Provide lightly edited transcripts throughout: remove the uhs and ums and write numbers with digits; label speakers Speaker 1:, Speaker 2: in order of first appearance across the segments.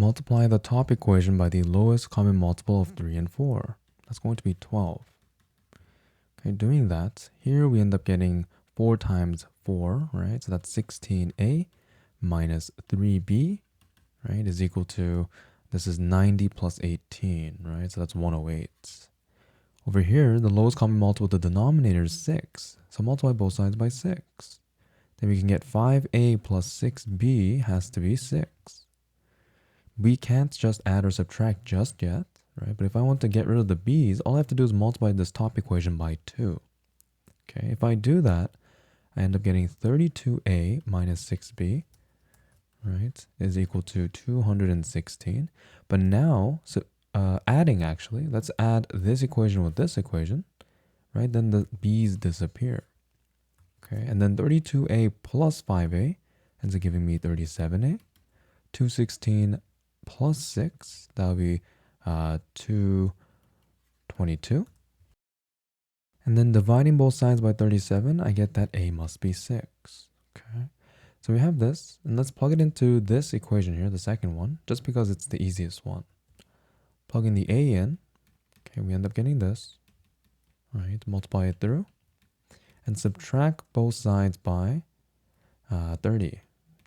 Speaker 1: Multiply the top equation by the lowest common multiple of 3 and 4. That's going to be 12. Okay, doing that, here we end up getting 4 times 4, right? So that's 16a minus 3b, right, is equal to, this is 90 plus 18, right? So that's 108. Over here, the lowest common multiple of the denominator is 6. So multiply both sides by 6. Then we can get 5a plus 6b has to be 6. We can't just add or subtract just yet, right? But if I want to get rid of the b's, all I have to do is multiply this top equation by 2. Okay, if I do that, I end up getting 32a minus 6b, right, is equal to 216. But now, so adding actually, let's add this equation with this equation, right? Then the b's disappear. Okay, and then 32a plus 5a ends up giving me 37a. 216 plus 6, that would be 222. And then dividing both sides by 37, I get that a must be 6. Okay, so we have this, and let's plug it into this equation here, the second one, just because it's the easiest one. Plugging the a in, okay, we end up getting this, right? Multiply it through, and subtract both sides by 30.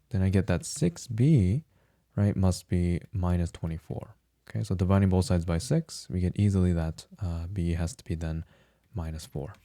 Speaker 1: Then I get that 6b, right, must be minus 24. Okay, so dividing both sides by 6, we get easily that b has to be then minus 4.